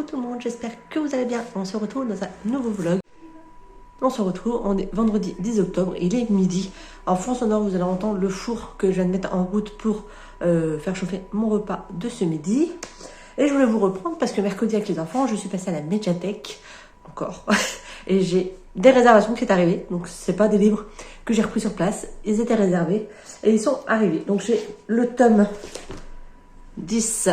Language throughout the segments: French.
tout le monde, j'espère que vous allez bien. On se retrouve dans un nouveau vlog. On se retrouve, on est vendredi 10 octobre, il est midi. En fond sonore, vous allez entendre le four que je viens de mettre en route pour faire chauffer mon repas de ce midi. Et je voulais vous reprendre parce que mercredi avec les enfants, je suis passée à la médiathèque, encore. Et j'ai des réservations qui sont arrivées. Donc c'est pas des livres que j'ai repris sur place, ils étaient réservés et ils sont arrivés. Donc j'ai le tome 10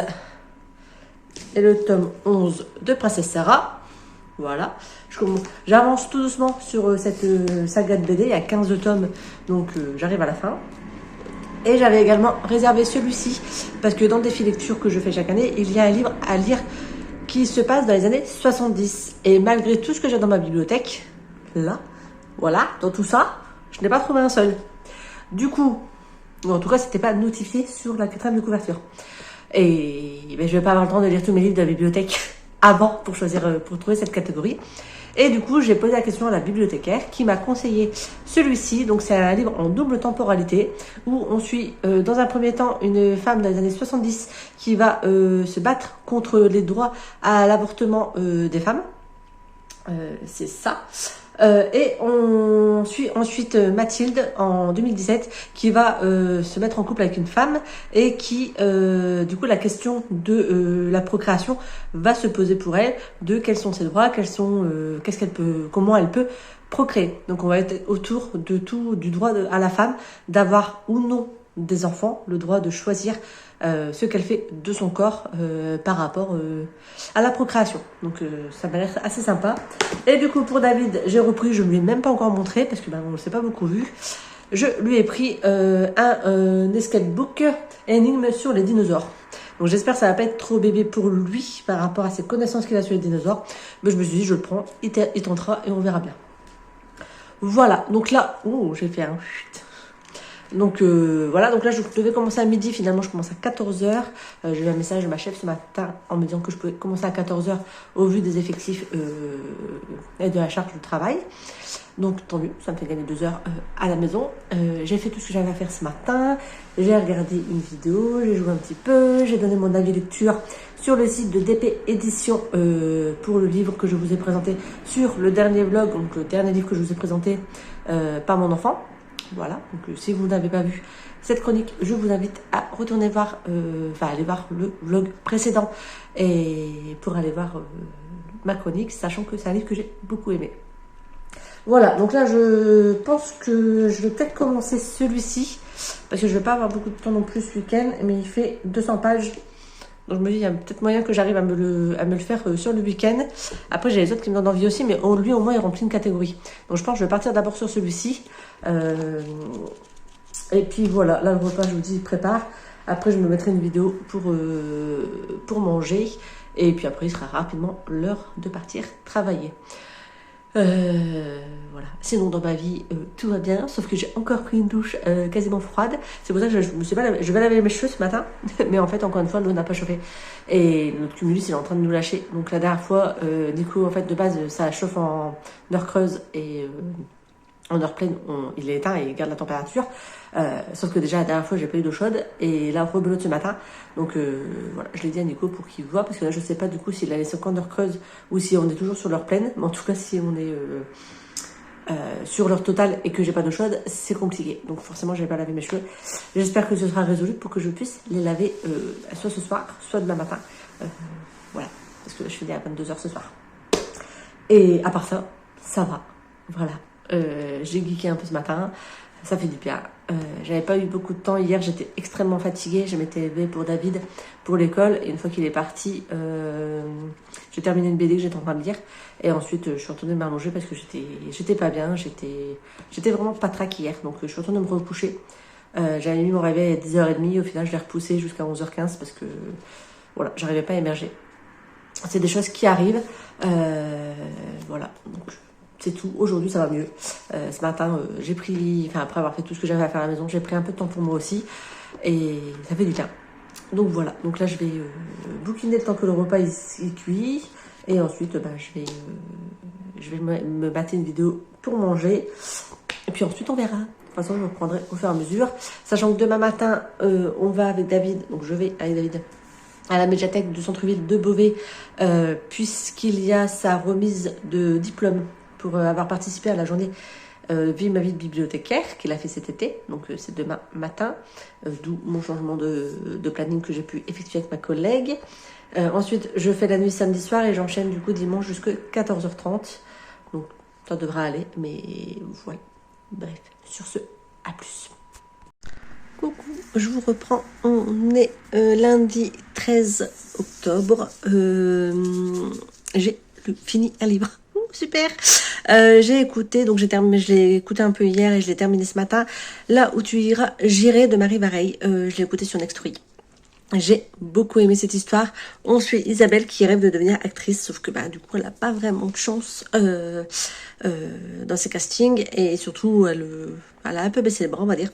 et le tome 11 de Princesse Sarah. Voilà, j'avance tout doucement sur cette saga de BD, il y a 15 tomes, donc j'arrive à la fin. Et j'avais également réservé celui-ci, parce que dans le défi lecture que je fais chaque année, il y a un livre à lire qui se passe dans les années 70. Et malgré tout ce que j'ai dans ma bibliothèque, là, voilà, dans tout ça, je n'ai pas trouvé un seul. Du coup, en tout cas, c'était pas notifié sur la quatrième de couverture. Et ben, je vais pas avoir le temps de lire tous mes livres de la bibliothèque avant pour choisir, pour trouver cette catégorie. Et du coup, j'ai posé la question à la bibliothécaire qui m'a conseillé celui-ci. Donc, c'est un livre en double temporalité où on suit dans un premier temps une femme dans les années 70 qui va se battre contre les droits à l'avortement des femmes. C'est ça. Et on suit ensuite Mathilde en 2017 qui va se mettre en couple avec une femme et qui du coup la question de la procréation va se poser pour elle, de quels sont ses droits, qu'est-ce qu'elle peut, comment elle peut procréer. Donc on va être autour de tout, du droit à la femme d'avoir ou non des enfants, le droit de choisir ce qu'elle fait de son corps par rapport à la procréation. Donc ça m'a l'air assez sympa. Et du coup pour David, j'ai repris, je ne lui ai même pas encore montré parce que on ne s'est pas beaucoup vu. Je lui ai pris un escape book énigme sur les dinosaures. Donc j'espère que ça va pas être trop bébé pour lui par rapport à ses connaissances qu'il a sur les dinosaures. Mais je me suis dit je le prends, il tentera et on verra bien. Voilà, donc là, j'ai fait un chut. Donc voilà, donc là je devais commencer à midi, finalement je commence à 14h. J'ai eu un message de ma chef ce matin en me disant que je pouvais commencer à 14h au vu des effectifs et de la charge du travail. Donc tant mieux, ça me fait gagner 2 heures à la maison. J'ai fait tout ce que j'avais à faire ce matin. J'ai regardé une vidéo, j'ai joué un petit peu, j'ai donné mon avis lecture sur le site de DP Édition pour le livre que je vous ai présenté sur le dernier vlog, donc le dernier livre que je vous ai présenté par mon enfant. Voilà, donc si vous n'avez pas vu cette chronique, je vous invite à retourner voir, aller voir le vlog précédent et pour aller voir ma chronique, sachant que c'est un livre que j'ai beaucoup aimé. Voilà, donc là je pense que je vais peut-être commencer celui-ci, parce que je ne vais pas avoir beaucoup de temps non plus ce week-end, mais il fait 200 pages. Donc je me dis, il y a peut-être moyen que j'arrive à me le faire sur le week-end. Après, j'ai les autres qui me donnent envie aussi, mais lui, au moins, il remplit une catégorie. Donc je pense que je vais partir d'abord sur celui-ci. Et puis voilà, là, le repas, je vous dis, prépare. Après, je me mettrai une vidéo pour manger. Et puis après, il sera rapidement l'heure de partir travailler. Voilà. Sinon dans ma vie tout va bien, sauf que j'ai encore pris une douche quasiment froide. C'est pour ça que je vais laver mes cheveux ce matin, mais en fait encore une fois l'eau n'a pas chauffé et notre cumulus il est en train de nous lâcher. Donc la dernière fois Nico en fait de base ça chauffe en heure creuse et en heure pleine il est éteint et il garde la température. Sauf que déjà la dernière fois j'ai pas eu d'eau chaude et là rebelote ce matin. Donc voilà, je l'ai dit à Nico pour qu'il voit parce que là je sais pas du coup s'il a les 50 heures creuses ou si on est toujours sur l'heure pleine. Mais en tout cas si on est sur l'heure totale et que j'ai pas d'eau chaude, c'est compliqué. Donc forcément je vais pas laver mes cheveux. J'espère que ce sera résolu pour que je puisse les laver soit ce soir, soit demain matin. Voilà, parce que là, je finis à 22h ce soir. Et à part ça, ça va. Voilà. J'ai geeké un peu ce matin, ça fait du bien. J'avais pas eu beaucoup de temps hier, j'étais extrêmement fatiguée. Je m'étais levée pour David pour l'école et une fois qu'il est parti, j'ai terminé une BD que j'étais en train de lire et ensuite je suis retournée me rallonger parce que j'étais pas bien, j'étais vraiment patraque hier, donc je suis retournée me recoucher. J'avais mis mon réveil à 10h30, au final je l'ai repoussé jusqu'à 11h15 parce que voilà, j'arrivais pas à émerger. C'est des choses qui arrivent, voilà, donc c'est tout. Aujourd'hui, ça va mieux. Ce matin, j'ai pris, après avoir fait tout ce que j'avais à faire à la maison, j'ai pris un peu de temps pour moi aussi. Et ça fait du bien. Donc voilà. Donc là, je vais bouquiner le temps que le repas il cuit. Et ensuite, je vais me battre une vidéo pour manger. Et puis ensuite, on verra. De toute façon, je reprendrai au fur et à mesure. Sachant que demain matin, on va avec David. Donc je vais avec David à la médiathèque du centre-ville de Beauvais, puisqu'il y a sa remise de diplôme pour avoir participé à la journée Vive ma vie de bibliothécaire qu'il a fait cet été, donc c'est demain matin, d'où mon changement de planning que j'ai pu effectuer avec ma collègue. Ensuite, je fais la nuit samedi soir et j'enchaîne du coup dimanche jusqu'à 14h30, donc ça devra aller, mais voilà. Bref, sur ce, à plus. Coucou, je vous reprends, on est lundi 13 octobre, j'ai fini un livre. Super. J'ai écouté, donc je l'ai écouté un peu hier et je l'ai terminé ce matin. Là où tu iras, j'irai de Marie Vareille. Je l'ai écouté sur Nextory. J'ai beaucoup aimé cette histoire. On suit Isabelle qui rêve de devenir actrice, sauf que du coup elle n'a pas vraiment de chance dans ses castings et surtout elle a un peu baissé les bras, on va dire.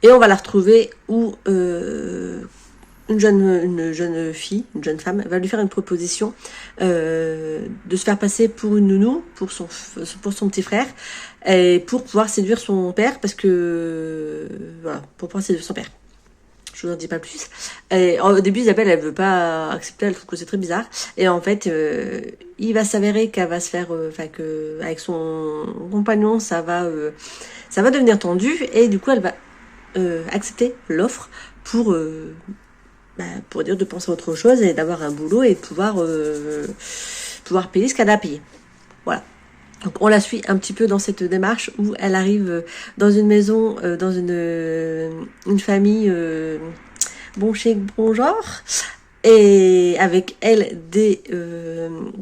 Et on va la retrouver où une jeune fille, une jeune femme, va lui faire une proposition de se faire passer pour une nounou, pour son petit frère, et pour pouvoir séduire son père, parce que voilà, pour pouvoir séduire son père. Je vous en dis pas plus. Et au début, Isabelle, elle veut pas accepter, elle trouve que c'est très bizarre. Et en fait, il va s'avérer qu'elle va se faire, que avec son compagnon, ça va devenir tendu, et du coup, elle va accepter l'offre pour dire de penser à autre chose et d'avoir un boulot et de pouvoir payer ce qu'elle a à payer. Voilà. Donc on la suit un petit peu dans cette démarche où elle arrive dans une maison, dans une famille bon chic, bon genre, et avec elle des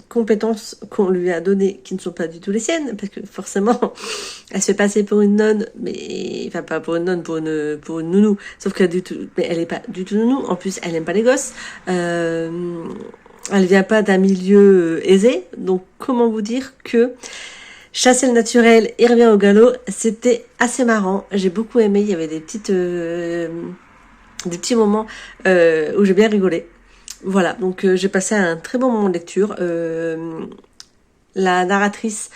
compétences qu'on lui a données qui ne sont pas du tout les siennes, parce que forcément elle se fait passer pour une nonne, mais enfin pas pour une nonne, pour une nounou, sauf qu'elle elle est pas du tout nounou. En plus elle aime pas les gosses, elle vient pas d'un milieu aisé, donc comment vous dire que chasser le naturel et revient au galop, c'était assez marrant. J'ai beaucoup aimé, il y avait des petits moments où j'ai bien rigolé. Voilà, donc j'ai passé un très bon moment de lecture. La narratrice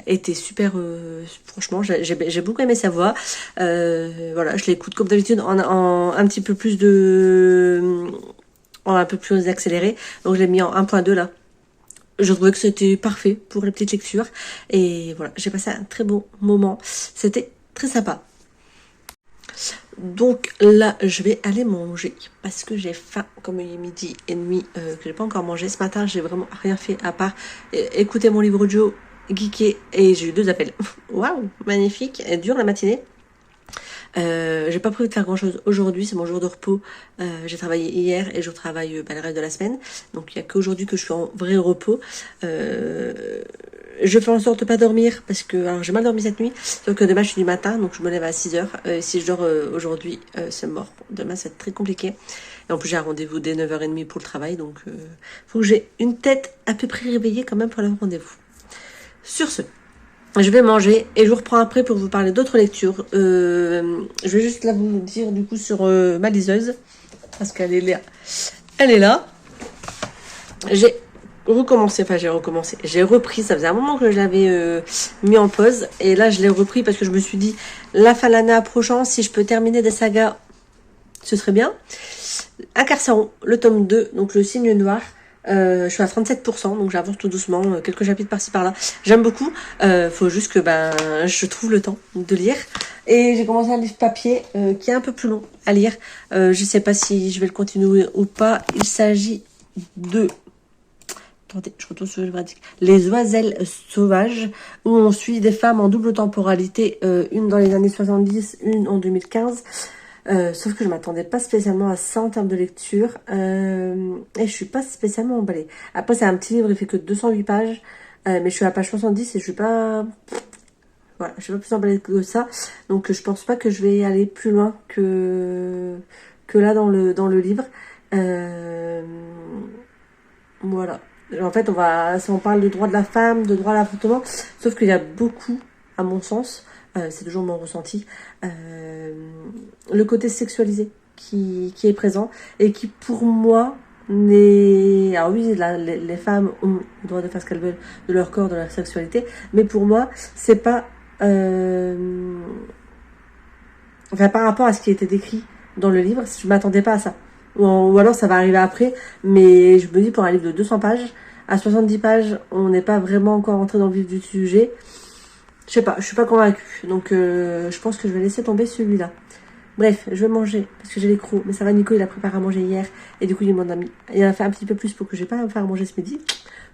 était super, franchement, j'ai beaucoup aimé sa voix. Voilà, je l'écoute comme d'habitude en un petit peu plus en un peu plus accéléré. Donc je l'ai mis en 1.2 là. Je trouvais que c'était parfait pour la petite lecture. Et voilà, j'ai passé un très bon moment. C'était très sympa. Donc là, je vais aller manger parce que j'ai faim, comme il est 12h30, que j'ai pas encore mangé. Ce matin, j'ai vraiment rien fait à part écouter mon livre audio, geeker, et j'ai eu 2 appels. Waouh, magnifique, et dure la matinée. J'ai pas prévu de faire grand chose aujourd'hui, c'est mon jour de repos. J'ai travaillé hier et je travaille le reste de la semaine, donc il y a qu'aujourd'hui que je suis en vrai repos. Je fais en sorte de pas dormir parce que alors j'ai mal dormi cette nuit, sauf que demain je suis du matin, donc je me lève à 6h. Si je dors aujourd'hui, c'est mort. Demain ça va être très compliqué. Et en plus j'ai un rendez-vous dès 9h30 pour le travail, donc faut que j'ai une tête à peu près réveillée quand même pour le rendez-vous. Sur ce, je vais manger et je vous reprends après pour vous parler d'autres lectures. Je vais juste là vous dire du coup sur ma liseuse, parce qu'elle est là. Elle est là. J'ai repris, ça faisait un moment que je l'avais mis en pause. Et là je l'ai repris parce que je me suis dit, la fin de l'année approchant, si je peux terminer des sagas, ce serait bien. Incarcéron, le tome 2, donc le signe noir. Je suis à 37%, donc j'avance tout doucement, quelques chapitres par-ci par-là. J'aime beaucoup, faut juste que je trouve le temps de lire. Et j'ai commencé un livre papier qui est un peu plus long à lire. Je sais pas si je vais le continuer ou pas. Il s'agit de... Attendez, je retourne sur le livre. Les Oiselles Sauvages, où on suit des femmes en double temporalité, une dans les années 70, une en 2015. Sauf que je m'attendais pas spécialement à ça en termes de lecture et je suis pas spécialement emballée. Après c'est un petit livre, il fait que 208 pages mais je suis à la page 70 et je suis pas plus emballée que ça, donc je pense pas que je vais aller plus loin que là dans le livre. Voilà, en fait on parle de droit de la femme, de droit à l'avortement, sauf qu'il y a beaucoup, à mon sens, c'est toujours mon ressenti, le côté sexualisé qui est présent et qui pour moi n'est... Alors oui, les femmes ont le droit de faire ce qu'elles veulent de leur corps, de leur sexualité, mais pour moi c'est pas par rapport à ce qui était décrit dans le livre, je m'attendais pas à ça. ou alors ça va arriver après. Mais je me dis pour un livre de 200 pages, à 70 pages, on n'est pas vraiment encore entré dans le vif du sujet. Je sais pas, je suis pas convaincue. Donc je pense que je vais laisser tomber celui-là. Bref, je vais manger parce que j'ai les crocs. Mais ça va, Nico, il a préparé à manger hier. Et du coup, il m'en a mis. Il en a fait un petit peu plus pour que j'ai pas à me faire manger ce midi.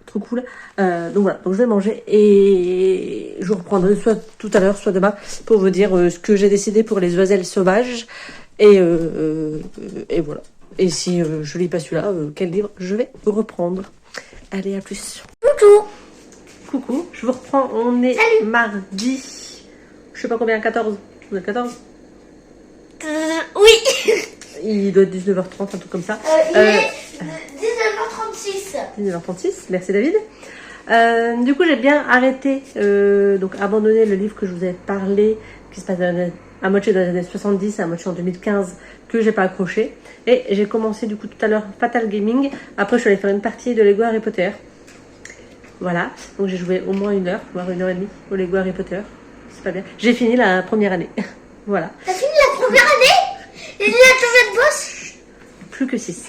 Trop cool. Donc voilà, donc je vais manger et je vous reprendrai soit tout à l'heure, soit demain pour vous dire ce que j'ai décidé pour les oiselles sauvages. Et voilà. Et si je lis pas celui-là, quel livre je vais reprendre. Allez, à plus. Coucou. Coucou, je vous reprends. On est Salut. mardi. Je sais pas combien, 14. Vous êtes 14 ? Oui. Il doit être 19h30, un truc comme ça. Il est 19h36. 19h36, merci David. Du coup, j'ai bien arrêté, donc abandonné le livre que je vous avais parlé, qui se passe à moitié dans les années 70, à moitié en 2015, que j'ai pas accroché. Et j'ai commencé du coup tout à l'heure Fatal Gaming. Après, je suis allée faire une partie de Lego Harry Potter. Voilà, donc j'ai joué au moins 1 heure, voire 1h30 au Lego Harry Potter. C'est pas bien. J'ai fini la première année. Voilà. T'as fini la première année? Il y a combien de boss? Plus que 6.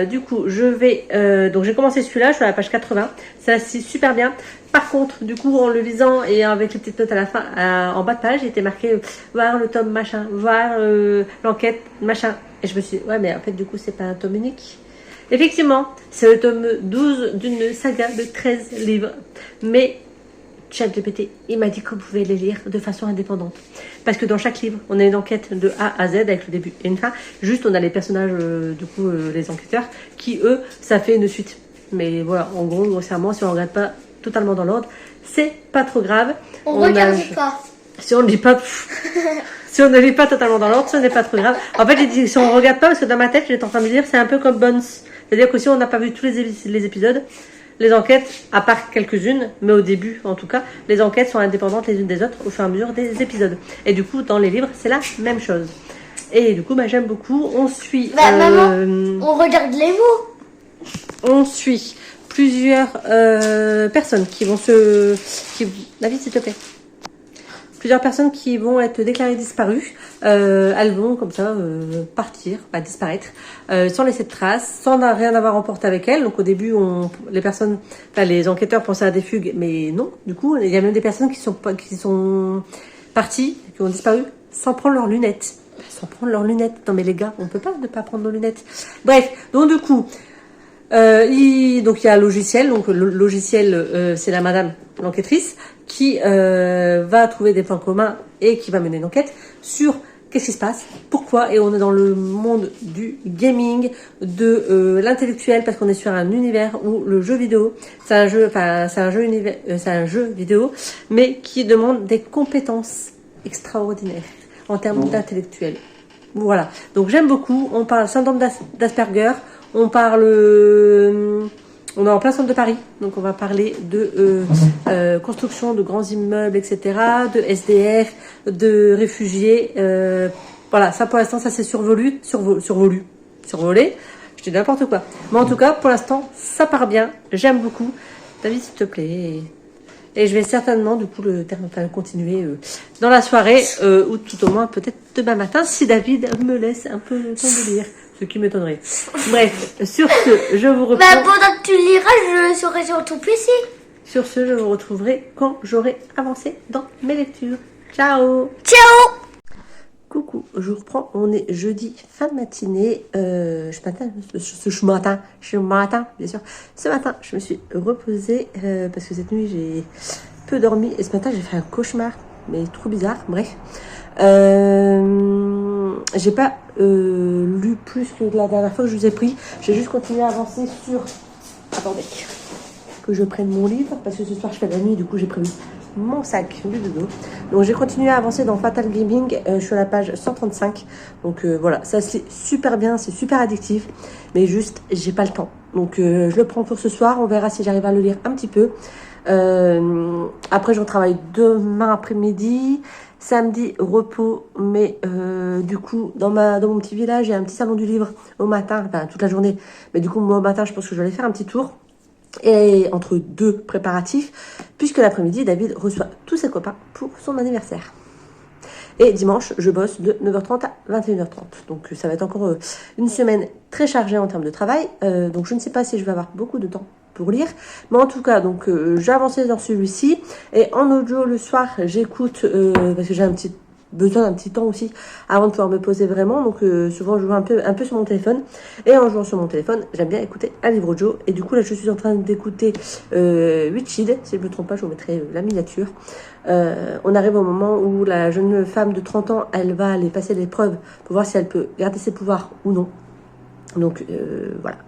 Du coup, je vais... donc, j'ai commencé celui-là, je suis à la page 80. Ça, c'est super bien. Par contre, du coup, en le lisant et avec les petites notes à la fin, en bas de page, il était marqué voir le tome machin, voir l'enquête machin. Et je me suis dit, ouais, mais en fait, du coup, c'est pas un tome unique. Effectivement, c'est le tome 12 d'une saga de 13 livres. Mais ChatGPT, il m'a dit qu'on pouvait les lire de façon indépendante. Parce que dans chaque livre, on a une enquête de A à Z avec le début et une fin. Juste, on a les personnages, les enquêteurs, qui, eux, ça fait une suite. Mais voilà, en gros, grossièrement, si on ne regarde pas totalement dans l'ordre, c'est pas trop grave. On regarde pas. Si on ne lit pas... Si on ne lit pas totalement dans l'ordre, ce n'est pas trop grave. En fait, j'ai dit, si on ne regarde pas, parce que dans ma tête, j'étais en train de me dire, c'est un peu comme Bones. C'est-à-dire que si on n'a pas vu tous les épisodes, les enquêtes, à part quelques-unes, mais au début en tout cas, les enquêtes sont indépendantes les unes des autres au fur et à mesure des épisodes. Et du coup, dans les livres, c'est la même chose. Et du coup, j'aime beaucoup. On suit... Maman, on regarde les mots. On suit plusieurs personnes qui vont David, s'il te plaît. Plusieurs personnes qui vont être déclarées disparues. Elles vont comme ça partir, disparaître, sans laisser de traces, sans rien avoir emporté avec elles. Donc au début, les enquêteurs pensaient à des fugues, mais non. Du coup, il y a même des personnes qui sont parties, qui ont disparu sans prendre leurs lunettes. Sans prendre leurs lunettes. Non mais les gars, on peut pas ne pas prendre nos lunettes. Bref, donc du coup... il y a un logiciel, donc le logiciel c'est la madame, l'enquêtrice, qui va trouver des points communs et qui va mener une enquête sur qu'est-ce qui se passe, pourquoi, et on est dans le monde du gaming, de l'intellectuel, parce qu'on est sur un univers où le jeu vidéo, c'est un jeu vidéo, mais qui demande des compétences extraordinaires en termes d'intellectuel. Voilà, donc j'aime beaucoup, on parle syndrome d'Asperger, on est en plein centre de Paris, donc on va parler de construction de grands immeubles, etc., de SDF, de réfugiés. Voilà, ça pour l'instant, ça c'est survolé. Je dis n'importe quoi. Mais en tout cas, pour l'instant, ça part bien. J'aime beaucoup. David, s'il te plaît. Et je vais certainement, du coup, continuer dans la soirée, ou tout au moins peut-être demain matin, si David me laisse un peu le temps de lire. Ce qui m'étonnerait. Bref, sur ce, je vous reprends. Pendant que tu liras, je serai sur ton PC. Sur ce, je vous retrouverai quand j'aurai avancé dans mes lectures. Ciao! Ciao! Coucou, je vous reprends. On est jeudi, fin de matinée. Ce matin, bien sûr. Ce matin, je me suis reposée parce que cette nuit, j'ai peu dormi. Et ce matin, j'ai fait un cauchemar, mais trop bizarre. Bref. J'ai pas lu plus que la dernière fois que je vous ai pris. J'ai juste continué à avancer sur... Attendez. Que je prenne mon livre, parce que ce soir, je fais la nuit. Du coup, j'ai prévu mon sac du dodo. Donc j'ai continué à avancer dans Fatal Gaming. Je suis à la page 135. Donc voilà, ça se lit super bien, c'est super addictif. Mais juste, j'ai pas le temps. Donc je le prends pour ce soir. On verra si j'arrive à le lire un petit peu. Après, je retravaille demain après-midi. Samedi, repos. Mais du coup, dans mon petit village, il y a un petit salon du livre au matin, enfin toute la journée. Mais du coup, moi au matin, je pense que je vais aller faire un petit tour. Et entre deux préparatifs, puisque l'après-midi, David reçoit tous ses copains pour son anniversaire. Et dimanche, je bosse de 9h30 à 21h30. Donc ça va être encore une semaine très chargée en termes de travail. Donc je ne sais pas si je vais avoir beaucoup de temps pour lire. Mais en tout cas, donc j'ai avancé dans celui-ci. Et en audio, le soir, j'écoute, parce que j'ai besoin d'un petit temps aussi avant de pouvoir me poser vraiment. Donc souvent, je joue un peu sur mon téléphone. Et en jouant sur mon téléphone, j'aime bien écouter un livre audio. Et du coup, là, je suis en train d'écouter Witched. Si je ne me trompe pas, je vous mettrai la miniature. On arrive au moment où la jeune femme de 30 ans, elle va aller passer l'épreuve pour voir si elle peut garder ses pouvoirs ou non. Donc voilà,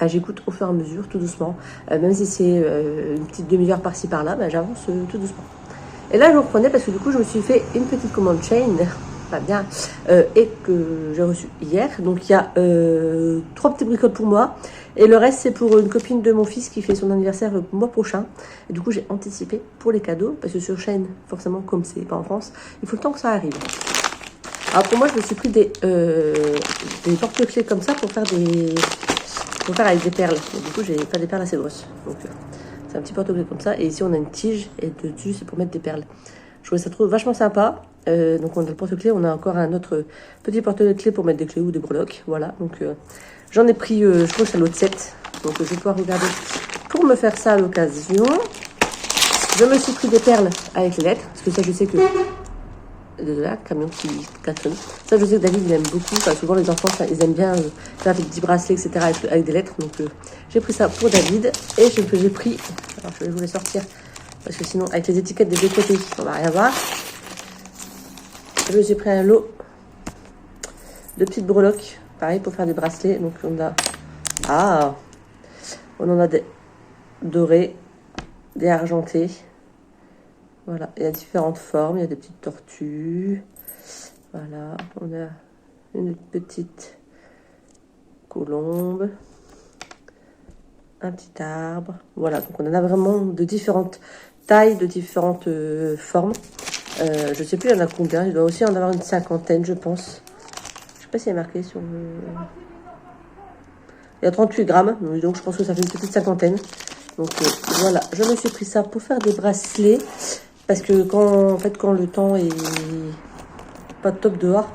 j'écoute au fur et à mesure, tout doucement. Même si c'est une petite demi-heure par-ci par-là, j'avance tout doucement. Et là, je reprenais parce que du coup, je me suis fait une petite commande chain, pas bien, et que j'ai reçue hier. Donc, il y a 3 petits bricoles pour moi. Et le reste, c'est pour une copine de mon fils qui fait son anniversaire le mois prochain. Et du coup, j'ai anticipé pour les cadeaux. Parce que sur chaîne, forcément, comme c'est pas en France, il faut le temps que ça arrive. Alors, pour moi, je me suis pris des porte-clés comme ça pour faire avec des perles. Et du coup, j'ai pas des perles assez grosses. Donc, c'est un petit porte-clés comme ça. Et ici, on a une tige. Et dessus, c'est pour mettre des perles. Je trouvais ça vachement sympa. Donc, on a le porte-clés. On a encore un autre petit porte-clés pour mettre des clés ou des breloques. Voilà. Donc, j'en ai pris, je crois que c'est l'autre set. Donc, je vais pouvoir regarder pour me faire ça à l'occasion. Je me suis pris des perles avec les lettres. Parce que ça, je sais que... Là, camion qui klaxonne. Ça, je sais que David, il aime beaucoup. Enfin, souvent, les enfants, ils aiment bien faire des petits bracelets, etc. avec des lettres. Donc, j'ai pris ça pour David. Et j'ai pris... Alors, je vais vous les sortir. Parce que sinon, avec les étiquettes des deux côtés, on va rien voir. Je me suis pris un lot de petites breloques. Pareil, pour faire des bracelets. Donc, on a... Ah! On en a des dorés, des argentés. Voilà, il y a différentes formes, il y a des petites tortues. Voilà, on a une petite colombe, un petit arbre. Voilà, donc on en a vraiment de différentes tailles, de différentes formes. Je ne sais plus il y en a combien, il doit aussi en avoir une 50aine, je pense. Je ne sais pas s'il y a marqué sur le... Il y a 38 grammes, donc je pense que ça fait une petite 50aine. Donc voilà, je me suis pris ça pour faire des bracelets. Parce que quand le temps est pas top dehors,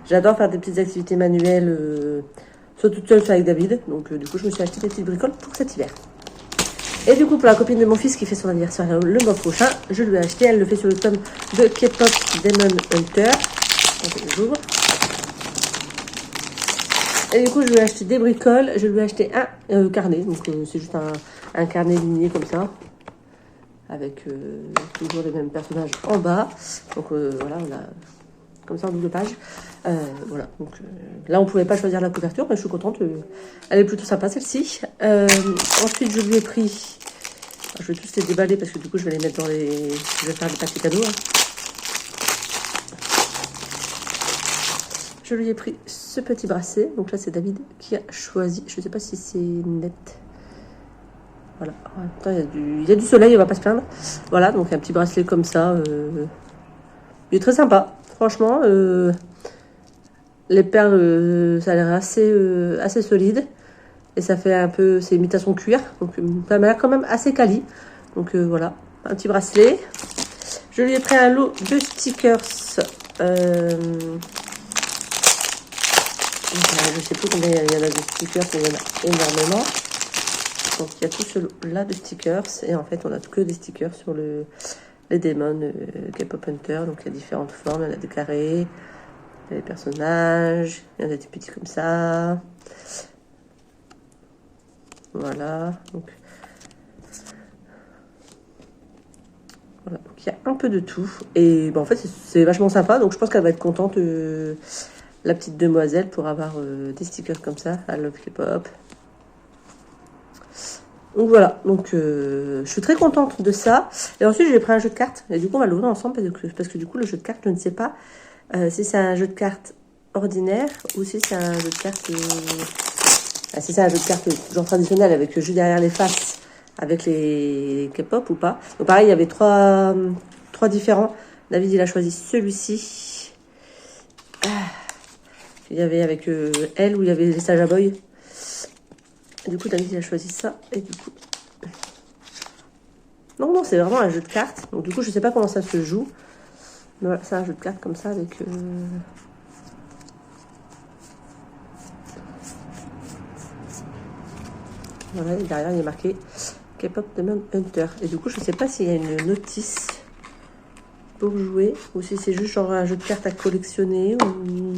j'adore faire des petites activités manuelles, soit toute seule, soit avec David. Donc du coup, je me suis acheté des petites bricoles pour cet hiver. Et du coup, pour la copine de mon fils qui fait son anniversaire le mois prochain, je lui ai acheté, elle le fait sur le tome de K-Pop Demon Hunter. J'ouvre. Et du coup, je lui ai acheté des bricoles, je lui ai acheté un carnet. Donc c'est juste un carnet ligné comme ça. Avec toujours les mêmes personnages en bas. Donc voilà, on a comme ça en double page. Voilà, donc là on pouvait pas choisir la couverture, mais je suis contente. Elle est plutôt sympa celle-ci. Ensuite, je lui ai pris... Alors, je vais tous les déballer parce que du coup je vais les mettre dans les... Je vais faire des paquets cadeaux. Hein. Je lui ai pris ce petit bracelet. Donc là c'est David qui a choisi. Je sais pas si c'est net. Voilà, en même temps, il y a du soleil, on va pas se plaindre. Voilà, donc un petit bracelet comme ça. Il est très sympa, franchement. Les perles, ça a l'air assez solide. Et ça fait un peu, c'est imitation cuir. Donc ça m'a l'air quand même assez quali. Donc voilà, un petit bracelet. Je lui ai pris un lot de stickers. Je sais plus combien il y en a de stickers, mais il y en a énormément. Donc il y a tout ce lot-là de stickers. Et en fait, on a que des stickers sur les démons K-Pop Hunter. Donc il y a différentes formes. Il y en a des carrés, il y a des personnages, il y en a des petits comme ça. Voilà. Donc il y a un peu de tout. Et en fait, c'est vachement sympa. Donc je pense qu'elle va être contente, la petite demoiselle, pour avoir des stickers comme ça. I love K-Pop. Donc voilà, donc je suis très contente de ça. Et ensuite, j'ai pris un jeu de cartes. Et du coup, on va l'ouvrir ensemble parce que du coup, le jeu de cartes, je ne sais pas si c'est un jeu de cartes ordinaire ou si c'est un jeu de cartes... si c'est un jeu de cartes genre traditionnel avec le jeu derrière les faces, avec les K-pop ou pas. Donc pareil, il y avait trois différents. David, il a choisi celui-ci. Il y avait avec elle où il y avait les Saja Boy. Du coup, David, il a choisi ça. Et du coup... Non, c'est vraiment un jeu de cartes. Donc, du coup, je sais pas comment ça se joue. Voilà, c'est un jeu de cartes comme ça avec... Voilà, et derrière il est marqué K-pop Demon Hunter. Et du coup, je sais pas s'il y a une notice pour jouer ou si c'est juste genre un jeu de cartes à collectionner ou...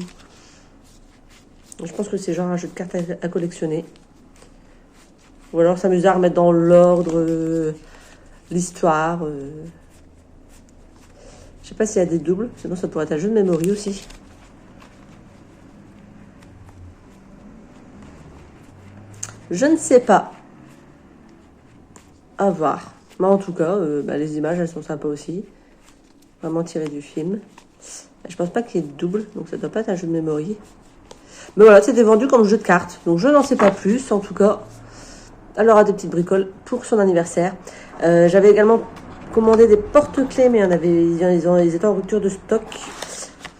Je pense que c'est genre un jeu de cartes à collectionner. Ou alors s'amuser à remettre dans l'ordre l'histoire. Je sais pas s'il y a des doubles, sinon ça pourrait être un jeu de memory aussi. Je ne sais pas. À voir. Mais en tout cas, les images, elles sont sympas aussi. Vraiment tirées du film. Je pense pas qu'il y ait de double, donc ça doit pas être un jeu de memory. Mais voilà, c'était vendu comme jeu de cartes. Donc je n'en sais pas plus. En tout cas, elle aura des petites bricoles pour son anniversaire. J'avais également commandé des porte-clés, mais ils étaient en rupture de stock.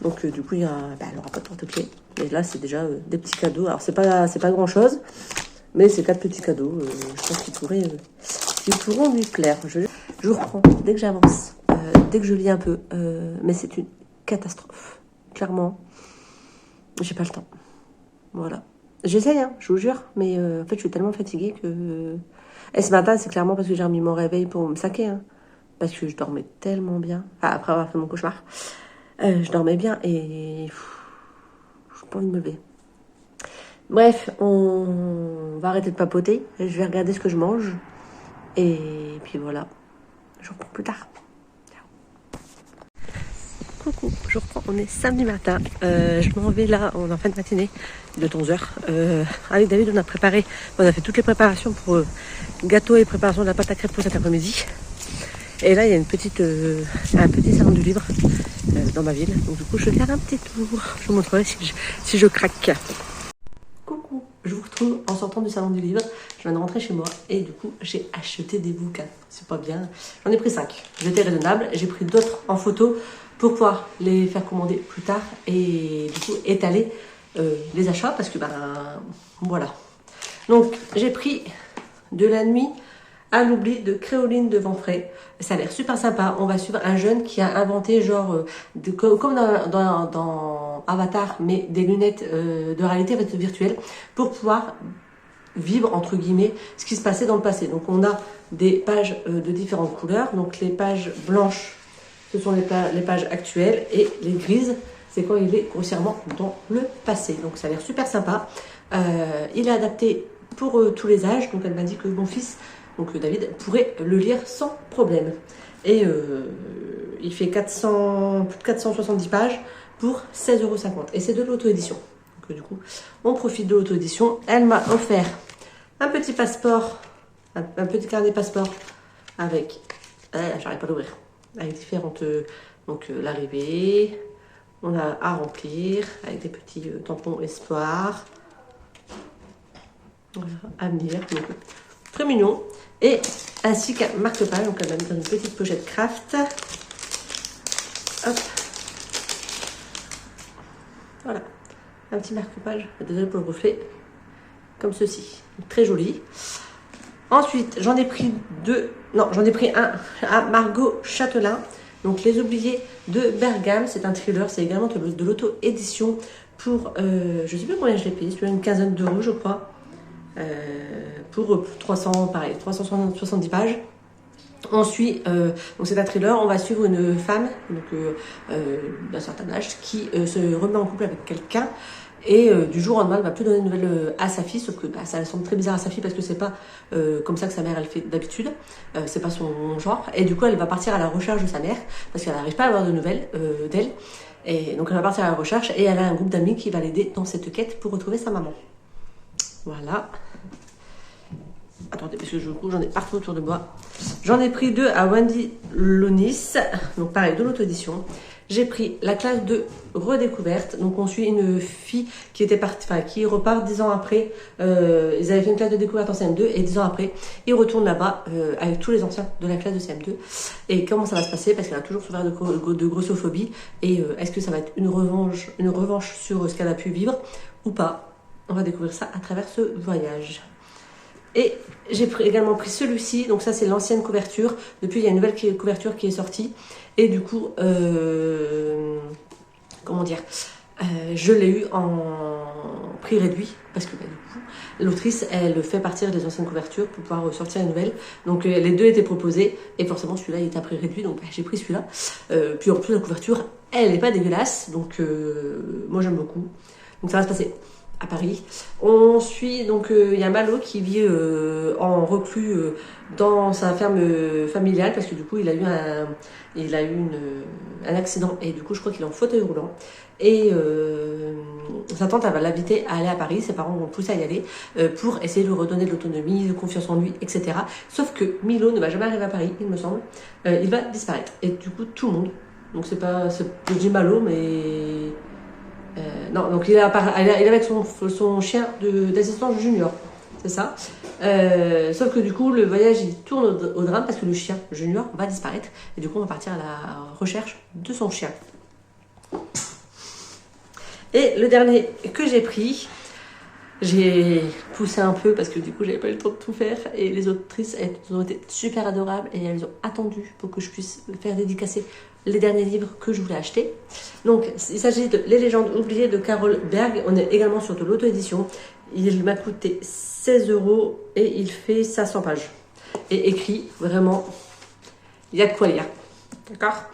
Donc du coup, elle n'aura pas de porte-clés. Mais là, c'est déjà des petits cadeaux. Alors c'est pas grand-chose, mais c'est 4 petits cadeaux. Je pense qu'ils pourront lui plaire. Je vous reprends dès que j'avance, dès que je lis un peu. Mais c'est une catastrophe. Clairement, j'ai pas le temps. Voilà. J'essaye, hein, je vous jure, mais en fait, je suis tellement fatiguée que... Et ce matin, c'est clairement parce que j'ai remis mon réveil pour me saquer, hein, parce que je dormais tellement bien. Enfin, après avoir fait mon cauchemar, je dormais bien et... Je n'ai pas envie de me lever. Bref, on va arrêter de papoter. Je vais regarder ce que je mange. Et puis voilà. Je reprends plus tard. Coucou, je reprends, on est samedi matin, je m'en vais là, on est en fin de matinée de 11h. Avec David, on a fait toutes les préparations pour gâteau et préparation de la pâte à crêpes pour cet après-midi. Et là, il y a un petit salon du livre dans ma ville. Donc du coup, je vais faire un petit tour. Je vous montrerai si je craque. Coucou, je vous retrouve en sortant du salon du livre. Je viens de rentrer chez moi et du coup, j'ai acheté des bouquins. C'est pas bien. J'en ai pris 5. J'étais raisonnable. J'ai pris d'autres en photo pour pouvoir les faire commander plus tard et du coup étaler les achats parce que voilà. Donc j'ai pris De la nuit à l'oubli de Créoline de Vanfray. Ça a l'air super sympa. On va suivre un jeune qui a inventé genre comme dans Avatar, mais des lunettes de réalité virtuelle pour pouvoir vivre entre guillemets ce qui se passait dans le passé. Donc on a des pages de différentes couleurs. Donc les pages blanches, ce sont les pages actuelles et les grises, c'est quand il est grossièrement dans le passé. Donc ça a l'air super sympa. Il est adapté pour tous les âges. Donc elle m'a dit que mon fils, donc David, pourrait le lire sans problème. Et il fait plus de 470 pages pour 16,50 €. Et c'est de l'auto-édition. Donc du coup, on profite de l'auto-édition. Elle m'a offert un petit passeport, un petit carnet passeport avec... j'arrive pas à l'ouvrir. Avec différentes... l'arrivée, on a à remplir, avec des petits tampons espoir. Voilà, avenir. Donc, très mignon. Et ainsi qu'un marque-page. Donc, elle m'a mis dans une petite pochette craft. Hop. Voilà. Un petit marque-page. Désolé pour le reflet. Comme ceci. Donc, très joli. Ensuite, j'en ai pris un à Margot Châtelain. Donc, Les Oubliés de Bergame. C'est un thriller. C'est également de l'auto-édition pour, je ne sais plus combien je l'ai payé. C'est une quinzaine d'euros, je crois. Pour 370 pages. On suit, donc c'est un thriller. On va suivre une femme d'un certain âge qui se remet en couple avec quelqu'un. Et du jour au lendemain, elle va plus donner de nouvelles à sa fille, sauf que ça semble très bizarre à sa fille parce que c'est pas comme ça que sa mère elle fait d'habitude, c'est pas son genre. Et du coup, elle va partir à la recherche de sa mère parce qu'elle n'arrive pas à avoir de nouvelles d'elle. Et donc elle va partir à la recherche et elle a un groupe d'amis qui va l'aider dans cette quête pour retrouver sa maman. Voilà. Attendez, parce que j'en ai partout autour de moi. J'en ai pris 2 à Wendy Lonis, donc pareil, de l'auto-édition. J'ai pris La classe de redécouverte. Donc on suit une fille qui était partie, qui repart 10 ans après. Ils avaient fait une classe de découverte en CM2 et 10 ans après, ils retournent là-bas avec tous les anciens de la classe de CM2. Et comment ça va se passer? Parce qu'elle a toujours souffert de grossophobie. Et est-ce que ça va être une revanche sur ce qu'elle a pu vivre ou pas? On va découvrir ça à travers ce voyage. Et j'ai également pris celui-ci, donc ça c'est l'ancienne couverture. Depuis il y a une nouvelle couverture qui est sortie. Et du coup, comment dire, je l'ai eu en prix réduit parce que bah, du coup, l'autrice elle fait partir des anciennes couvertures pour pouvoir sortir une nouvelle. Donc les deux étaient proposés et forcément celui-là il était à prix réduit, donc bah, j'ai pris celui-là. Puis en plus la couverture elle n'est pas dégueulasse, donc moi j'aime beaucoup. Donc ça va se passer à Paris. On suit donc il y a Malo qui vit en reclus dans sa ferme familiale parce que du coup il a eu un accident et du coup je crois qu'il est en fauteuil roulant. Et sa tante elle va l'inviter à aller à Paris, ses parents vont le pousser à y aller pour essayer de lui redonner de l'autonomie, de confiance en lui, etc. Sauf que Milo ne va jamais arriver à Paris, il me semble. Il va disparaître. Et du coup tout le monde, donc je dis Malo mais non, donc il est avec son chien d'assistance junior, c'est ça. Sauf que du coup, le voyage il tourne au drame parce que le chien junior va disparaître et du coup, on va partir à la recherche de son chien. Et le dernier que j'ai pris, j'ai poussé un peu parce que du coup, j'avais pas eu le temps de tout faire et les autrices elles ont été super adorables et elles ont attendu pour que je puisse faire dédicacer les derniers livres que je voulais acheter. Donc, il s'agit de Les légendes oubliées de Carol Berg. On est également sur de l'auto-édition. Il m'a coûté 16 € et il fait 500 pages. Et écrit, vraiment, il y a de quoi lire. D'accord ?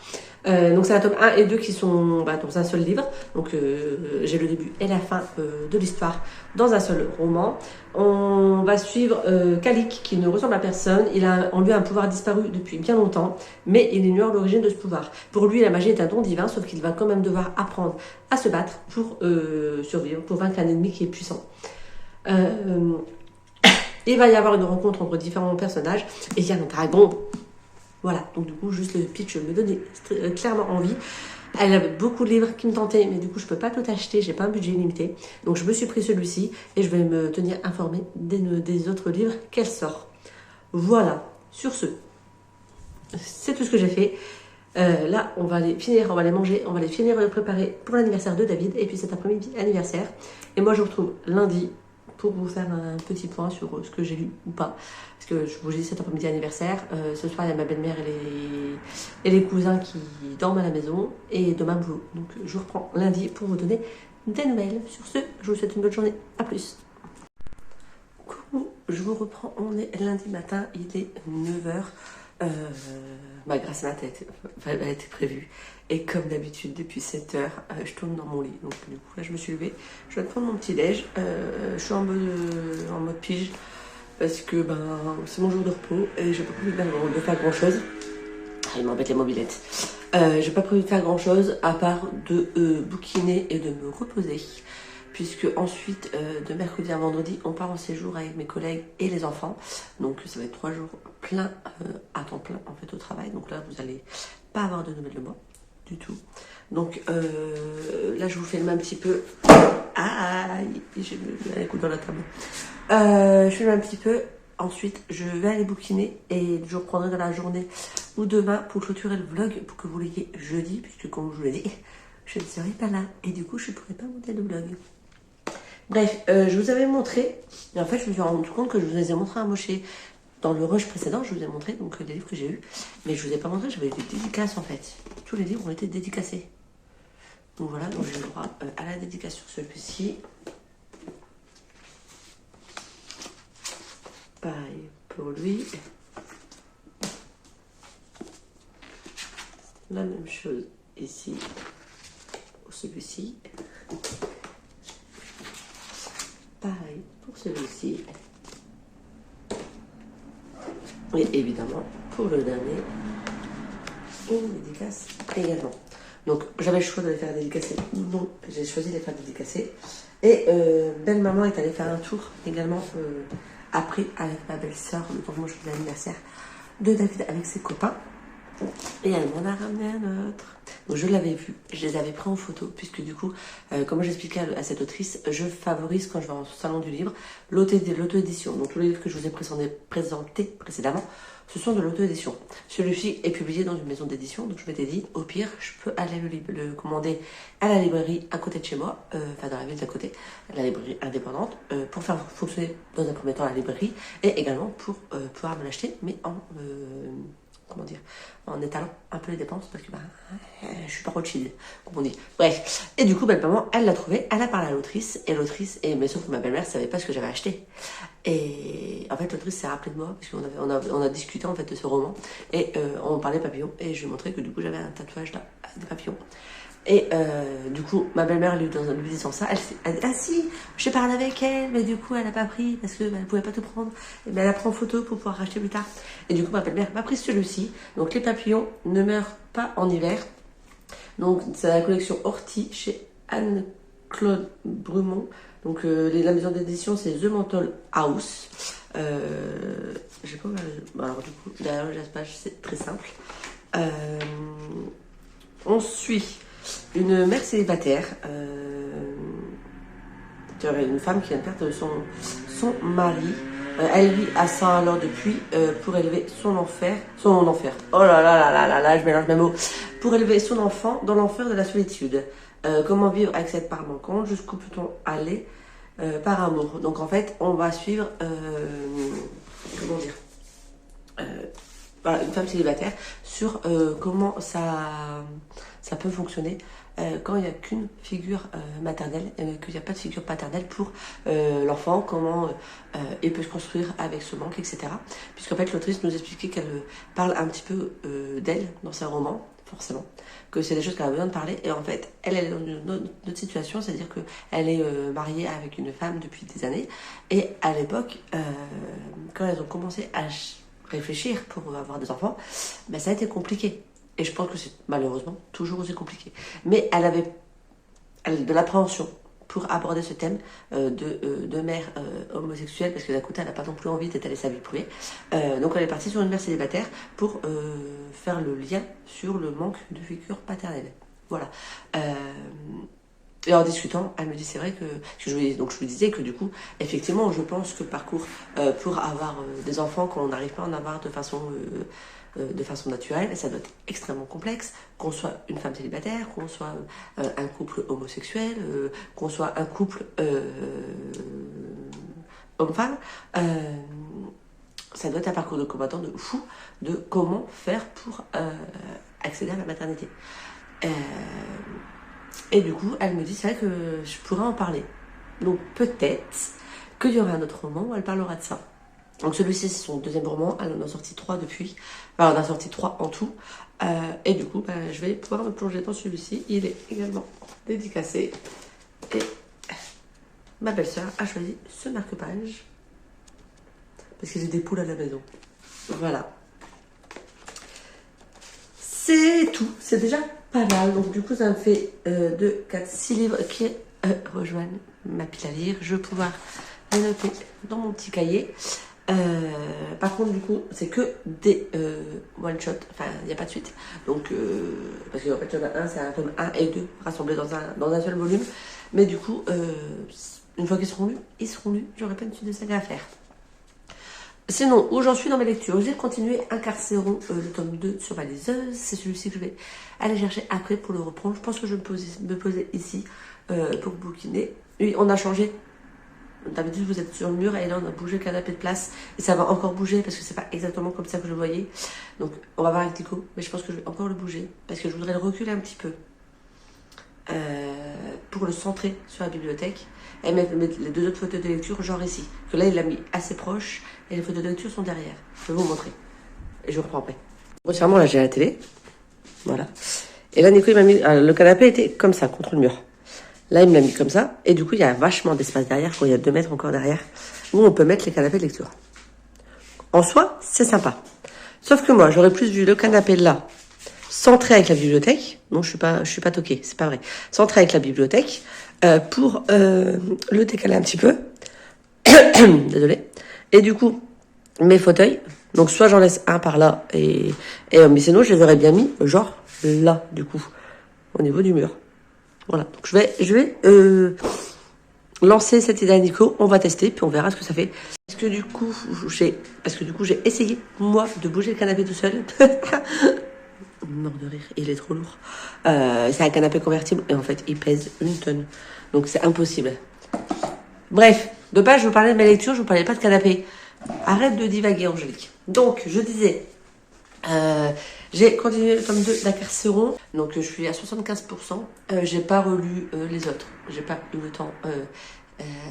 Donc c'est un tome 1 et 2 qui sont dans un seul livre. Donc j'ai le début et la fin de l'histoire dans un seul roman. On va suivre Kalik qui ne ressemble à personne. Il a en lui un pouvoir disparu depuis bien longtemps, mais il ignore l'origine de ce pouvoir. Pour lui, la magie est un don divin, sauf qu'il va quand même devoir apprendre à se battre pour survivre, pour vaincre un ennemi qui est puissant. Il va y avoir une rencontre entre différents personnages et il y a un dragon. Voilà, donc du coup, juste le pitch me donnait clairement envie. Elle avait beaucoup de livres qui me tentaient, mais du coup, je peux pas tout acheter, j'ai pas un budget limité. Donc, je me suis pris celui-ci et je vais me tenir informée des autres livres qu'elle sort. Voilà, sur ce, c'est tout ce que j'ai fait. Là, on va les finir, on va les manger, on va les finir de les préparer pour l'anniversaire de David et puis cet après-midi, anniversaire. Et moi, je vous retrouve lundi pour vous faire un petit point sur ce que j'ai lu ou pas. Parce que je vous dis cet après-midi anniversaire. Ce soir, il y a ma belle-mère et les cousins qui dorment à la maison. Et demain, boulot. Donc, je vous reprends lundi pour vous donner des nouvelles. Sur ce, je vous souhaite une bonne journée. À plus. Coucou, je vous reprends. On est lundi matin. Il est 9h. Grâce à ma tête, elle a été prévue. Et comme d'habitude, depuis 7h, je tourne dans mon lit. Donc du coup, là, je me suis levée. Je vais prendre mon petit déj. Je suis en mode pige. Parce que c'est mon jour de repos. Et j'ai pas prévu de faire grand chose. Il m'embête les mobilettes. J'ai pas prévu de faire grand chose à part de bouquiner et de me reposer. Puisque ensuite, de mercredi à vendredi, on part en séjour avec mes collègues et les enfants. Donc ça va être 3 jours plein, à temps plein en fait au travail. Donc là, vous allez pas avoir de nouvelles de moi du tout. Donc là, je vous filme un petit peu. Aïe, j'ai mis un coup dans la table. Je filme un petit peu. Ensuite, je vais aller bouquiner et je reprendrai dans la journée ou demain pour clôturer le vlog pour que vous l'ayez jeudi. Puisque comme je vous l'ai dit, je ne serai pas là. Et du coup, je ne pourrai pas monter le vlog. Bref, je vous avais montré, et en fait je me suis rendu compte que je vous ai montré un moché dans le rush précédent, je vous ai montré donc les livres que j'ai eus, mais je vous ai pas montré, j'avais eu des dédicaces en fait. Tous les livres ont été dédicacés. Donc voilà, donc j'ai le droit à la dédicace sur celui-ci. Pareil pour lui. La même chose ici pour celui-ci. Pareil pour celui-ci. Et évidemment, pour le dernier, une dédicace également. Donc, j'avais le choix de les faire dédicacer ou non. J'ai choisi de les faire dédicacer. Et belle maman est allée faire un tour également après avec ma belle-sœur, le jour de l'anniversaire de David avec ses copains. Et elle m'en a ramené un autre. Donc je l'avais vu, je les avais pris en photo, puisque du coup, comme j'expliquais à cette autrice, je favorise quand je vais en salon du livre l'auto-édition. Donc tous les livres que je vous ai présentés précédemment, ce sont de l'auto-édition. Celui-ci est publié dans une maison d'édition, donc je m'étais dit, au pire, je peux aller le commander à la librairie à côté de chez moi, enfin dans la ville d'à côté, la librairie indépendante, pour faire fonctionner dans un premier temps la librairie, et également pour pouvoir me l'acheter, mais en... comment dire, en étalant un peu les dépenses, parce que je suis pas Rothschild, comme on dit. Bref, et du coup, maman, elle l'a trouvé, elle a parlé à l'autrice, mais sauf que ma belle-mère savait pas ce que j'avais acheté. Et en fait, l'autrice s'est rappelée de moi, parce qu'on a discuté en fait de ce roman, et on parlait papillons, et je lui ai montré que du coup, j'avais un tatouage là, des papillons. Et du coup, ma belle-mère lui disant ça, elle dit, ah si, j'ai parlé avec elle, mais du coup, elle n'a pas pris parce qu'elle ne pouvait pas te prendre. Mais elle a pris en photo pour pouvoir racheter plus tard. Et du coup, ma belle-mère m'a pris celui-ci. Donc, les papillons ne meurent pas en hiver. Donc, c'est la collection Horty chez Anne-Claude Brumont. Donc, la maison d'édition, c'est The Mental House. J'ai pas alors, du coup, derrière la page, c'est très simple. On suit une mère célibataire, une femme qui vient de perdre son mari. Elle vit à Saint-Lô-de-Puy pour élever son enfant. Oh là là là là là là, je mélange mes mots. Pour élever son enfant dans l'enfer de la solitude. Comment vivre avec cette part manquante? Jusqu'où peut-on aller par amour? Donc en fait, on va suivre, comment dire, une femme célibataire sur comment ça peut fonctionner quand il n'y a qu'une figure maternelle, qu'il n'y a pas de figure paternelle pour l'enfant, comment il peut se construire avec ce manque, etc. Puisqu'en fait, l'autrice nous expliquait qu'elle parle un petit peu d'elle dans ses romans, forcément, que c'est des choses qu'elle a besoin de parler. Et en fait, elle est dans une autre situation, c'est-à-dire qu'elle est mariée avec une femme depuis des années. Et à l'époque, quand elles ont commencé à réfléchir pour avoir des enfants, ben ça a été compliqué. Et je pense que c'est malheureusement toujours aussi compliqué. Mais elle avait de l'appréhension pour aborder ce thème de mère homosexuelle, parce que d'un côté, elle n'a pas non plus envie d'étaler sa vie privée. Donc elle est partie sur une mère célibataire pour faire le lien sur le manque de figure paternelle. Voilà. Et en discutant, elle me dit, c'est vrai que je lui disais que du coup, effectivement, je pense que le parcours pour avoir des enfants, quand on n'arrive pas à en avoir de façon naturelle, ça doit être extrêmement complexe, qu'on soit une femme célibataire, qu'on soit un couple homosexuel, qu'on soit un couple homme-femme. Ça doit être un parcours de combattant de fou de comment faire pour accéder à la maternité. Et du coup, elle me dit, c'est vrai que je pourrais en parler. Donc peut-être qu'il y aura un autre roman où elle parlera de ça. Donc celui-ci, c'est son deuxième roman. Elle en a sorti 3 depuis. Enfin, on a sorti 3 en tout. Et du coup, je vais pouvoir me plonger dans celui-ci. Il est également dédicacé. Et ma belle-sœur a choisi ce marque-page. Parce que j'ai des poules à la maison. Voilà. C'est tout. C'est déjà pas mal. Donc du coup, ça me fait 2, 4, 6 livres qui rejoignent ma pile à lire. Je vais pouvoir les noter dans mon petit cahier. Par contre, du coup, c'est que des one-shot. Enfin, il n'y a pas de suite. Donc, parce qu'en fait, il y en a un, c'est un tome 1 et 2 rassemblés dans un seul volume. Mais du coup, une fois qu'ils seront lus, J'aurai pas une suite de saga à faire. Sinon, où j'en suis dans mes lectures, j'ai continué Incarcéron, le tome 2 sur ma liseuse. C'est celui-ci que je vais aller chercher après pour le reprendre. Je pense que je vais me poser ici pour bouquiner. Oui, on a changé. D'habitude, vous êtes sur le mur et là, on a bougé le canapé de place. Et ça va encore bouger parce que c'est pas exactement comme ça que je le voyais. Donc, on va voir avec Nico. Mais je pense que je vais encore le bouger parce que je voudrais le reculer un petit peu pour le centrer sur la bibliothèque. Et mettre les 2 autres fauteuils de lecture, genre ici. Que là, il l'a mis assez proche et les fauteuils de lecture sont derrière. Je vais vous montrer. Et je reprends après. Grossièrement, là, j'ai la télé. Voilà. Et là, Nico, il m'a mis... le canapé était comme ça, contre le mur. Là, il me l'a mis comme ça. Et du coup, il y a vachement d'espace derrière, quand il y a 2 mètres encore derrière, où on peut mettre les canapés de lecture. En soi, c'est sympa. Sauf que moi, j'aurais plus vu le canapé là, centré avec la bibliothèque. Non, je suis pas toquée, c'est pas vrai. Centré avec la bibliothèque, pour le décaler un petit peu. Désolée. Et du coup, mes fauteuils. Donc soit j'en laisse un par là, mais sinon je les aurais bien mis, genre là, du coup, au niveau du mur. Voilà, donc je vais lancer cette idée à Nico, on va tester, puis on verra ce que ça fait. Parce que du coup, j'ai essayé, moi, de bouger le canapé tout seul. Mort de rire, il est trop lourd. C'est un canapé convertible, et en fait, il pèse 1 tonne. Donc c'est impossible. Bref, de base, je vous parlais de mes lectures, je vous parlais pas de canapé. Arrête de divaguer, Angélique. Donc, je disais, j'ai continué le tome 2 d'Incarcéron. Donc, je suis à 75%. J'ai pas relu les autres. J'ai pas eu le temps.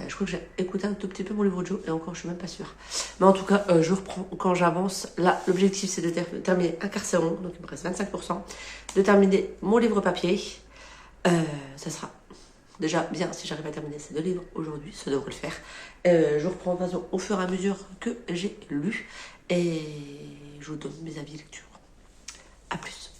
Je crois que j'ai écouté un tout petit peu mon livre audio et encore, je suis même pas sûre. Mais en tout cas, je reprends quand j'avance. Là, l'objectif, c'est de terminer Incarcéron. Donc, il me reste 25%. De terminer mon livre papier. Ça sera déjà bien si j'arrive à terminer ces 2 livres aujourd'hui, ça devrait le faire. Je reprends de toute façon au fur et à mesure que j'ai lu et je vous donne mes avis lecture. A plus.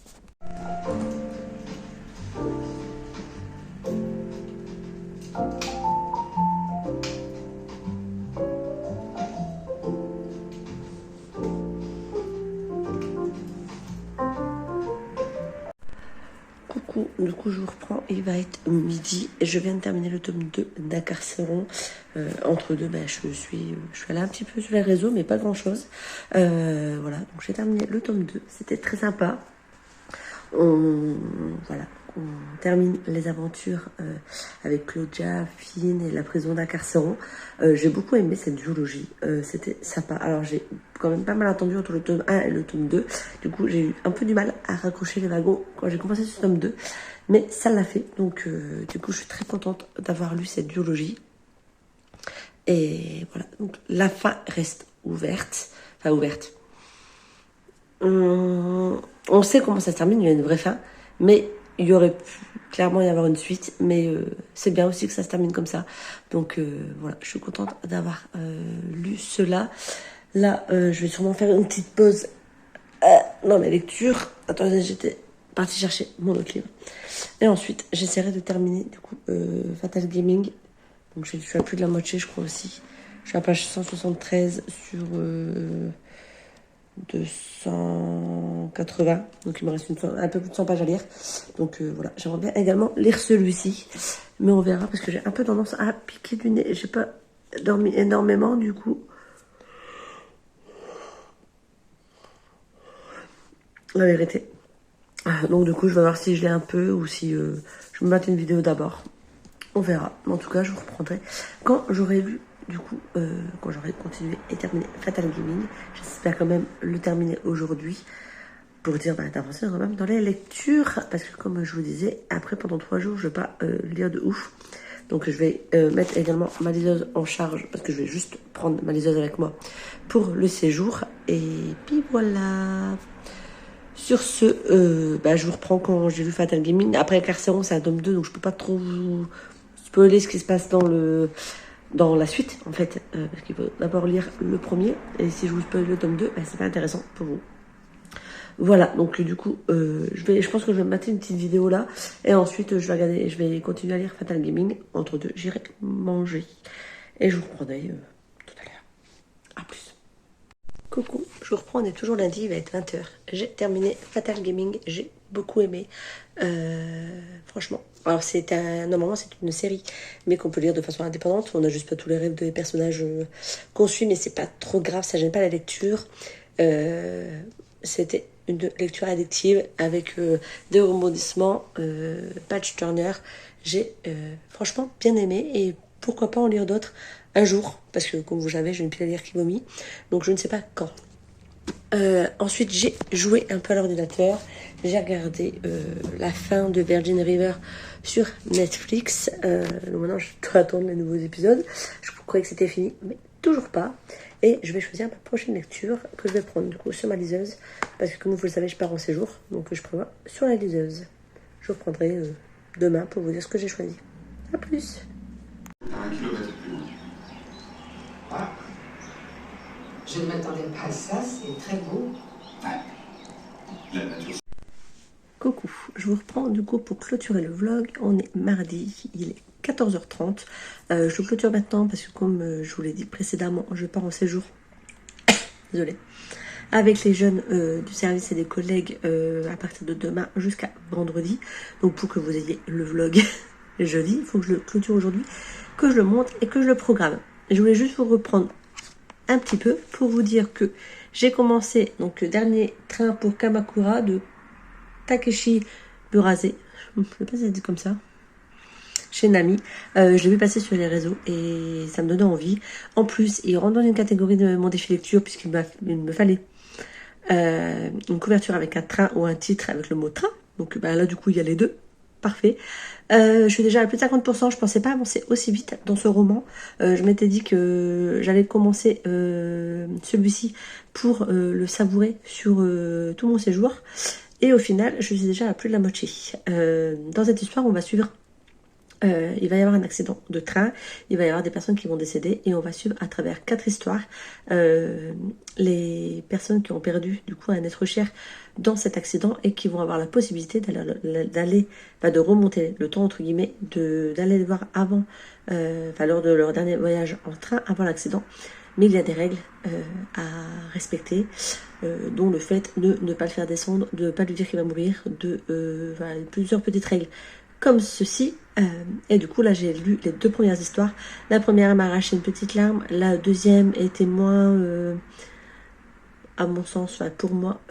Coucou, du coup je vous reprends, il va être midi et je viens de terminer le tome 2 d'Incarcéron. Entre deux, je suis allée un petit peu sur les réseaux mais pas grand chose. Voilà, donc j'ai terminé le tome 2, c'était très sympa. On termine les aventures avec Claudia, Finn et la prison d'Incarcéron. J'ai beaucoup aimé cette duologie, c'était sympa. Alors j'ai quand même pas mal attendu entre le tome 1 et le tome 2. Du coup j'ai eu un peu du mal à raccrocher les wagons quand j'ai commencé ce tome 2. Mais ça l'a fait, donc du coup je suis très contente d'avoir lu cette duologie. Et voilà, donc la fin reste ouverte. Enfin ouverte. On sait comment ça se termine, il y a une vraie fin. Mais il y aurait pu clairement y avoir une suite, mais c'est bien aussi que ça se termine comme ça. Donc voilà, je suis contente d'avoir lu cela. Là, je vais sûrement faire une petite pause dans mes lectures. Attendez, j'étais partie chercher mon autre livre. Et ensuite, j'essaierai de terminer du coup Fatal Gaming. Donc je suis à plus de la moitié, je crois aussi. Je suis à page 173 sur 280, donc il me reste un peu plus de 100 pages à lire. Donc voilà, j'aimerais bien également lire celui-ci, mais on verra parce que j'ai un peu tendance à piquer du nez. J'ai pas dormi énormément du coup. La vérité. Donc du coup, je vais voir si je l'ai un peu ou si je me mate une vidéo d'abord. On verra. Mais en tout cas, je vous reprendrai quand j'aurai lu. Du coup, quand j'aurai continué et terminé Fatal Gaming, j'espère quand même le terminer aujourd'hui pour dire d'avancer quand même dans les lectures. Parce que comme je vous disais, après pendant 3 jours, je vais pas lire de ouf. Donc je vais mettre également ma liseuse en charge parce que je vais juste prendre ma liseuse avec moi pour le séjour. Et puis voilà. Sur ce, je vous reprends quand j'ai lu Fatal Gaming. Après Incarcéron, c'est un tome 2, donc je peux pas trop vous spoiler ce qui se passe dans la suite, en fait, parce qu'il faut d'abord lire le premier, et si je vous spoil le tome 2, c'est pas intéressant pour vous. Voilà, donc du coup, je pense que je vais me mater une petite vidéo là, et ensuite je vais continuer à lire Fatal Gaming. Entre deux, j'irai manger, et je vous reprendrai tout à l'heure. A plus. Coucou, je vous reprends, on est toujours lundi, il va être 20h. J'ai terminé Fatal Gaming, j'ai beaucoup aimé. Franchement. Alors normalement c'est une série, mais qu'on peut lire de façon indépendante. On n'a juste pas tous les rêves des personnages qu'on suit, mais c'est pas trop grave, ça gêne pas la lecture. C'était une lecture addictive avec des rebondissements, page turner. J'ai franchement bien aimé et pourquoi pas en lire d'autres un jour, parce que comme vous savez, j'ai une pile à lire qui vomit, donc je ne sais pas quand. Ensuite, j'ai joué un peu à l'ordinateur. J'ai regardé la fin de Virgin River sur Netflix. Maintenant, je dois attendre les nouveaux épisodes. Je croyais que c'était fini, mais toujours pas. Et je vais choisir ma prochaine lecture que je vais prendre du coup sur ma liseuse. Parce que comme vous le savez, je pars en séjour. Donc je prévois sur la liseuse. Je vous reprendrai demain pour vous dire ce que j'ai choisi. A plus. À 1 kilomètre plus loin. Ah. Je ne m'attendais pas à ça, c'est très beau. Ouais. La nature. Coucou, je vous reprends du coup pour clôturer le vlog. On est mardi, il est 14h30. Je le clôture maintenant parce que comme je vous l'ai dit précédemment, je pars en séjour désolée, avec les jeunes du service et des collègues à partir de demain jusqu'à vendredi. Donc pour que vous ayez le vlog jeudi, il faut que je le clôture aujourd'hui, que je le monte et que je le programme. Je voulais juste vous reprendre un petit peu pour vous dire que j'ai commencé donc le dernier train pour Kamakura de Takeshi Murase. Je ne sais pas si ça dit comme ça. Chez Nami. Je l'ai vu passer sur les réseaux et ça me donnait envie. En plus, il rentre dans une catégorie de mon défi lecture puisqu'il me fallait une couverture avec un train ou un titre avec le mot train. Donc là, du coup, il y a les deux. Parfait. Je suis déjà à plus de 50%. Je pensais pas avancer aussi vite dans ce roman. Je m'étais dit que j'allais commencer celui-ci pour le savourer sur tout mon séjour. Et au final, je suis déjà à plus de la moitié. Dans cette histoire, on va suivre... il va y avoir un accident de train, il va y avoir des personnes qui vont décéder et on va suivre à travers 4 histoires les personnes qui ont perdu du coup un être cher dans cet accident et qui vont avoir la possibilité de remonter le temps entre guillemets, d'aller le voir avant, lors de leur dernier voyage en train avant l'accident. Mais il y a des règles à respecter, dont le fait de ne pas le faire descendre, de ne pas lui dire qu'il va mourir, plusieurs petites règles comme ceci. Et du coup là j'ai lu les 2 premières histoires. La première m'a arraché une petite larme, la deuxième était moins à mon sens, pour moi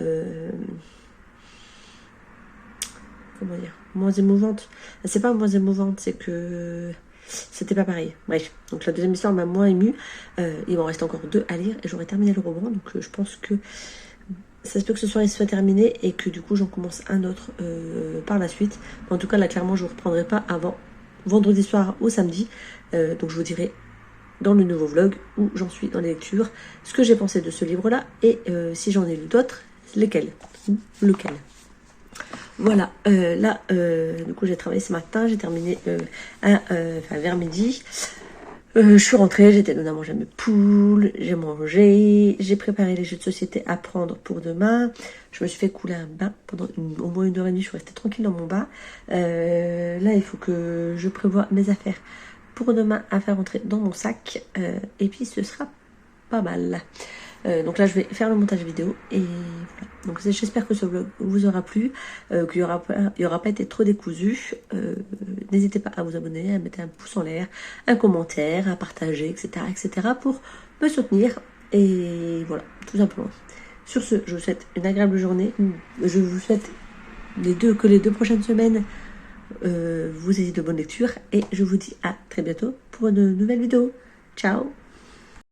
comment dire, moins émouvante. C'est pas moins émouvante, c'est que c'était pas pareil. Bref, donc la deuxième histoire m'a moins émue. Il m'en reste encore 2 à lire et j'aurai terminé le roman, donc je pense que ça se peut que ce soir il soit terminé et que du coup j'en commence un autre par la suite. En tout cas là clairement je ne reprendrai pas avant vendredi soir ou samedi. Donc je vous dirai dans le nouveau vlog où j'en suis dans les lectures, ce que j'ai pensé de ce livre là et si j'en ai lu d'autres, lesquels ou lequel. Voilà, là du coup j'ai travaillé ce matin, j'ai terminé vers midi. Je suis rentrée, j'étais donné à manger à mes poules, j'ai mangé, j'ai préparé les jeux de société à prendre pour demain. Je me suis fait couler un bain pendant au moins 1h30, je suis restée tranquille dans mon bain. Là, il faut que je prévoie mes affaires pour demain à faire rentrer dans mon sac. Et puis, ce sera pas mal. Donc là, je vais faire le montage vidéo et voilà. Donc j'espère que ce vlog vous aura plu, qu'il n'y aura pas été trop décousu. N'hésitez pas à vous abonner, à mettre un pouce en l'air, un commentaire, à partager, etc. pour me soutenir. Et voilà, tout simplement. Sur ce, je vous souhaite une agréable journée. Je vous souhaite que les 2 prochaines semaines, vous ayez de bonnes lectures. Et je vous dis à très bientôt pour une nouvelle vidéo. Ciao!